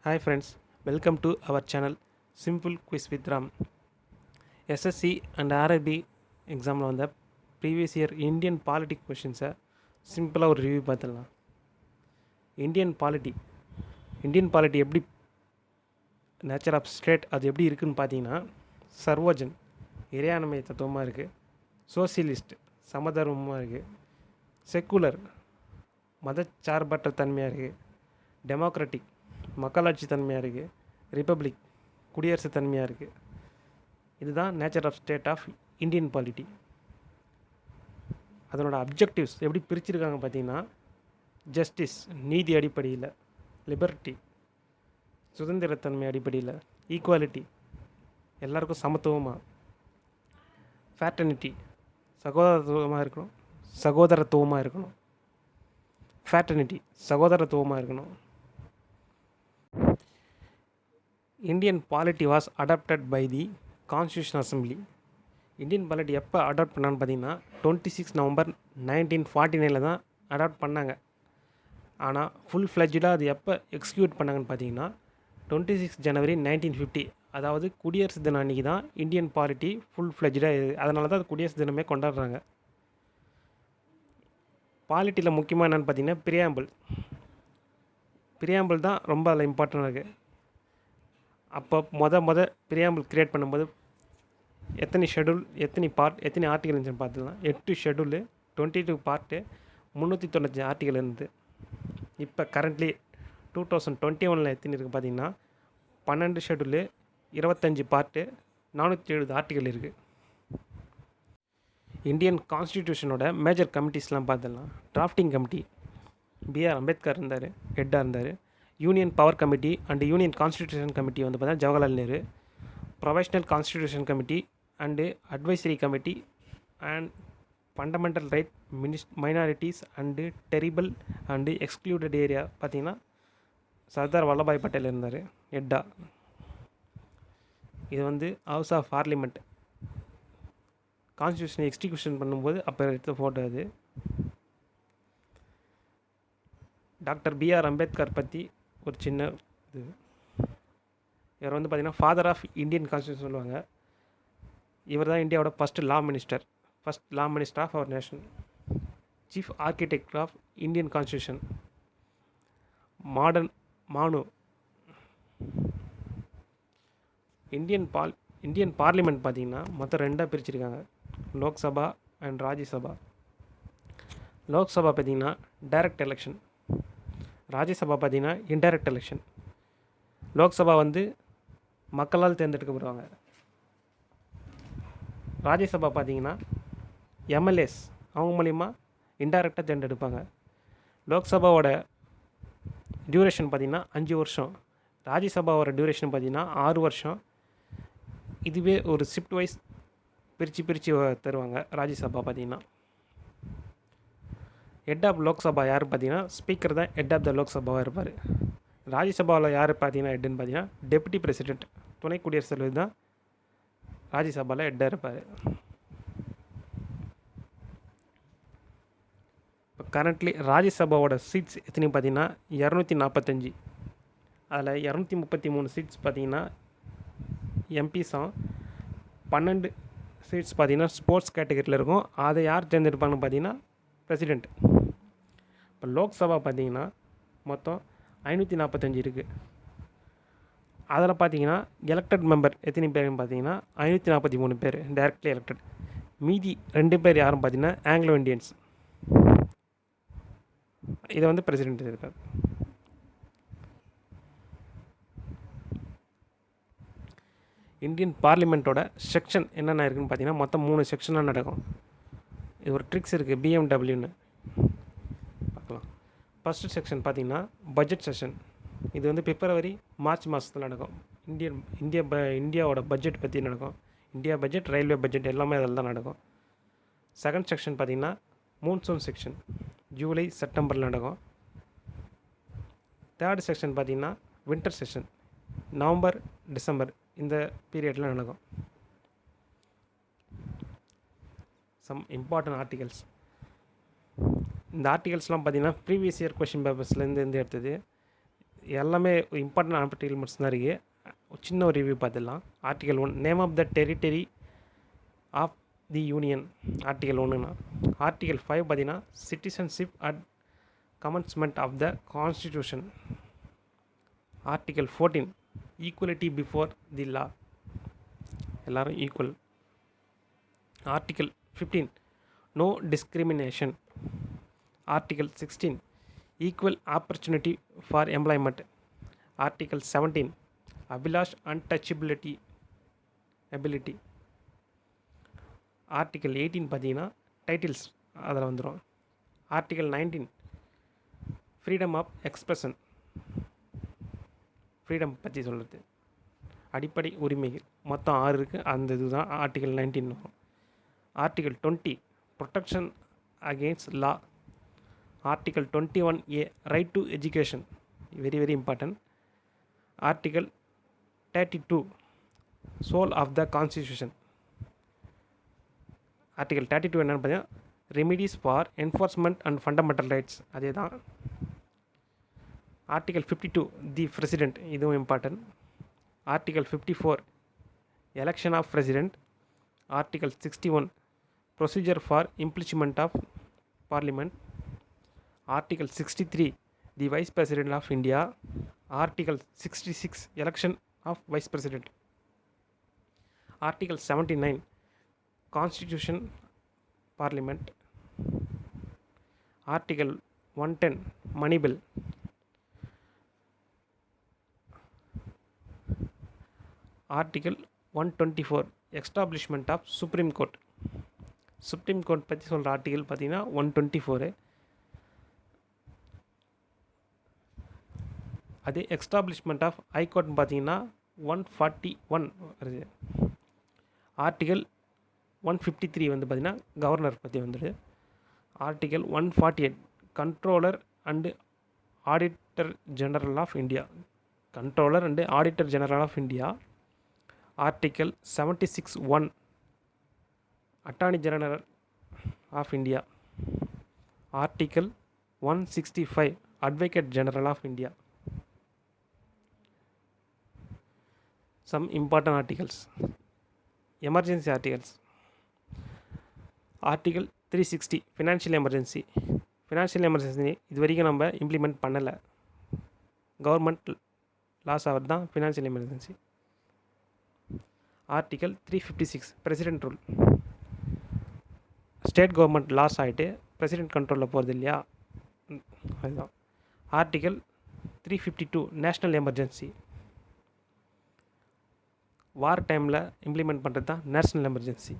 Hi friends, welcome to our channel Simple Quiz with Ram. SSC and RRB எக்ஸாமில் வந்த previous year Indian politic கொஷின்ஸை சிம்பிளாக ஒரு review பார்த்துடலாம். Indian polity எப்படி nature of state அது எப்படி இருக்குதுன்னு பார்த்தீங்கன்னா, சர்வோஜன் இறையாண்மை தத்துவமாக இருக்குது, சோசியலிஸ்ட் சமதர்மமாக இருக்குது, செக்குலர் மதச்சார்பற்ற தன்மையாக இருக்குது, டெமோக்ராட்டிக் மக்களாட்சி தன்மையாக இருக்குது, ரிப்பப்ளிக் குடியரசு தன்மையாக இருக்குது. இதுதான் nature of state of Indian polity. அதனோட அப்ஜெக்டிவ்ஸ் எப்படி பிரிச்சிருக்காங்க பார்த்தீங்கன்னா, ஜஸ்டிஸ் நீதி அடிப்படையில், லிபர்ட்டி சுதந்திரத்தன்மை அடிப்படையில், ஈக்குவாலிட்டி எல்லாருக்கும் சமத்துவமாக, ஃபேட்டர்னிட்டி சகோதரத்துவமாக இருக்கணும், சகோதரத்துவமாக இருக்கணும். Indian polity was adopted by the constitution assembly. Indian polity எப்போ அடாப்ட் பண்ணான்னு பார்த்தீங்கன்னா 26 நவம்பர் 1949 தான் அடாப்ட் பண்ணாங்க. ஆனால் ஃபுல் ஃப்ளெஜ்டாக அது எப்போ எக்ஸிக்யூட் பண்ணாங்கன்னு பார்த்தீங்கன்னா 26 ஜனவரி 1950. அதாவது குடியரசு தினம் அன்றைக்கி தான் இந்தியன் பாலிட்டி ஃபுல் ஃப்ளெஜ்டாக, அதனால தான் அது குடியரசு தினமே கொண்டாடுறாங்க. பாலிட்டியில் முக்கியமாக என்னென்னு பார்த்தீங்கன்னா பிரியாம்பிள் தான் ரொம்ப அதில் இம்பார்ட்டண்டாக இருக்குது. அப்போ பிரியாம்பிள் க்ரியேட் பண்ணும்போது எத்தனை ஷெடியூல், எத்தனை பார்ட், எத்தனை ஆர்டிகல் இருந்துச்சுன்னு பார்த்துக்கலாம். 8 ஷெடியூலு, 22 பார்ட்டு, 395 ஆர்டிகல் இருந்து. இப்போ கரண்ட்லி 2021 எத்தனை இருக்குது பார்த்தீங்கன்னா 12 ஷெடியூலு, 25 பார்ட்டு, 470 ஆர்டிகல் இருக்குது. இந்தியன் கான்ஸ்டிடியூஷனோட மேஜர் கமிட்டிஸ்லாம் பார்த்துடலாம். Drafting committee B.R. அம்பேத்கர் இருந்தார், ஹெட்டாக இருந்தார். Union power committee and union constitution committee வந்து பார்த்தீங்கன்னா Jawaharlal Nehru. Professional constitution committee and advisory committee and fundamental right minorities and terrible and excluded area பார்த்திங்கன்னா சர்தார் வல்லபாய் பட்டேல் இருந்தார் ஹெட்டா. இது வந்து ஹவுஸ் ஆஃப் பார்லிமெண்ட் கான்ஸ்டியூஷனை எக்ஸிக்யூஷன் பண்ணும்போது அப்போ எடுத்த ஃபோட்டோ அது. Doctor B.R. அம்பேத்கர் பற்றி ஒரு சின்ன இது. இவர் வந்து பார்த்திங்கன்னா ஃபாதர் ஆஃப் இந்தியன் கான்ஸ்டியூஷன் சொல்லுவாங்க. இவர் தான் இந்தியாவோட first law minister of our nation. Chief architect of Indian constitution. மானு. இந்தியன் பார்லிமெண்ட் பார்த்திங்கன்னா மொத்தம் 2 பிரிச்சிருக்காங்க, லோக்சபா அண்ட் ராஜ்யசபா. லோக்சபா பார்த்திங்கன்னா டைரக்ட் எலெக்ஷன், ராஜ்யசபா பார்த்திங்கன்னா இன்டைரக்ட் எலெக்ஷன். லோக்சபா வந்து மக்களால் தேர்ந்தெடுக்கப்படுவாங்க. ராஜ்யசபா பார்த்திங்கன்னா எம்எல்ஏஸ் அவங்க மூலிமா இன்டைரக்டாக தேர்ந்தெடுப்பாங்க. லோக்சபாவோட டியூரேஷன் பார்த்திங்கன்னா 5 வருஷம், ராஜ்யசபாவோட டியூரேஷன் பார்த்திங்கன்னா 6 வருஷம். இதுவே ஒரு ஷிஃப்ட் வைஸ் பிரித்து தருவாங்க. ராஜ்யசபா பார்த்திங்கன்னா ஹெட் ஆஃப் லோக்சபா யார் பார்த்தீங்கன்னா ஸ்பீக்கர் தான் ஹெட் ஆஃப் த லோக்சபாவாக இருப்பார். ராஜ்யசபாவில் யார் பார்த்தீங்கன்னா ஹெட்டுன்னு பார்த்தீங்கன்னா டெப்யூட்டி பிரசிடென்ட், துணை குடியரசுத் தலைவர் தான் ராஜ்யசபாவில் ஹெட்டாக இருப்பார். இப்போ கரண்ட்லி ராஜ்யசபாவோட சீட்ஸ் எத்தனை பார்த்தீங்கன்னா 245. அதில் 233 சீட்ஸ் பார்த்தீங்கன்னா எம்பிஸும், 12 சீட்ஸ் பார்த்தீங்கன்னா ஸ்போர்ட்ஸ் கேட்டகரியில் இருக்கும். அதை யார் தேர்ந்தெடுப்பாங்கன்னு பார்த்தீங்கன்னா பிரசிடெண்ட். இப்போ லோக்சபா பார்த்திங்கன்னா மொத்தம் 545 இருக்குது. அதில் பார்த்தீங்கன்னா எலெக்டட் மெம்பர் எத்தனை பேர்னு பார்த்தீங்கன்னா 543 பேர் டைரக்ட்லி எலெக்டட். மீதி 2 பேர் யாரும் பார்த்தீங்கன்னா ஆங்கிலோ இண்டியன்ஸ். இதை வந்து பிரசிடெண்ட் இருக்கார். இந்தியன் பார்லிமெண்ட்டோட செக்ஷன் என்னென்ன இருக்குதுன்னு பார்த்தீங்கன்னா மொத்தம் 3 செக்ஷனாக நடக்கும். இது ஒரு ட்ரிக்ஸ் இருக்குது, BMWன்னு பார்க்கலாம். ஃபஸ்ட்டு செக்ஷன் பார்த்திங்கன்னா பட்ஜெட் செஷன். இது வந்து பிப்ரவரி மார்ச் மாதத்தில் நடக்கும். இந்தியாவோட பட்ஜெட் பற்றி நடக்கும். இந்தியா பட்ஜெட், ரயில்வே பட்ஜெட் எல்லாமே அதில் தான் நடக்கும். செகண்ட் செக்ஷன் பார்த்திங்கன்னா மூன்சூன் செக்ஷன், ஜூலை செப்டம்பரில் நடக்கும். தேர்ட் செக்ஷன் பார்த்திங்கன்னா வின்டர் செஷன், நவம்பர் டிசம்பர் இந்த பீரியடில் நடக்கும். Some important articles. இந்த ஆர்டிகல்ஸ்லாம் பார்த்திங்கன்னா ப்ரீவியஸ் இயர் கொஷின் பேப்பர்ஸ்லேருந்து எடுத்தது. எல்லாமே இம்பார்ட்டன்ட் ஆர்டிகல் மட்டும் தான் இருக்குது. சின்ன ஒரு ரிவ்யூ பார்த்துடலாம். Article 1 name of the territory of the union. Article 1னா ஆர்டிகல் 5 பார்த்தீங்கன்னா citizenship at commencement of the constitution. Article 14 equality before the law, எல்லாரும் equal. Article 15 no discrimination. Article 16 equal opportunity for employment. Article 17 abolish untouchability ability. Article 18 பார்த்தீங்கன்னா titles அதில் வந்துடும். Article 19 freedom of expression, freedom பற்றி சொல்கிறது, அடிப்படை உரிமைகள் மொத்தம் 6 இருக்குது. அந்த இதுதான் ஆர்டிகல் 19 வரும். Article 20 protection against law. Article 21A right to education, very very important. Article 32 soul of the constitution. Article 32 என்னென்னு பார்த்தீங்கன்னா remedies for enforcement and fundamental rights, அதே தான். ஆர்டிகல் 52 தி பிரசிடென்ட், இதுவும் important. Article 54 election of president. Article 61 procedure for impeachment of parliament. Article 63 the vice president of India. Article 66 election of vice president. Article 79 constitution parliament. Article 110 money bill. Article 124 establishment of supreme court. Supreme court பற்றி சொல்கிற article பார்த்தீங்கன்னா 124. அதே establishment of ஹைகோர்ட்னு பார்த்தீங்கன்னா 141 வருது. Article 153 வந்து பார்த்திங்கன்னா governor பற்றி வந்துடுது. Article 148 controller and auditor general of India. Controller and auditor general of India. Article 76(1) attorney general of India. Article 165 advocate general of India. Some important articles. Emergency articles. Article 360 financial emergency. Financial emergency இது வரைக்கும் நம்ம implement பண்ணலை. Government loss ஆகிறது தான் financial emergency. Article 356 president rule. State government loss ஆகிட்டு president கண்ட்ரோலில் போகிறது இல்லையா, அதுதான். Article 352 national emergency. வார் டைமில் இம்ப்ளிமெண்ட் பண்ணுறது தான் நேஷ்னல் எமர்ஜென்சி.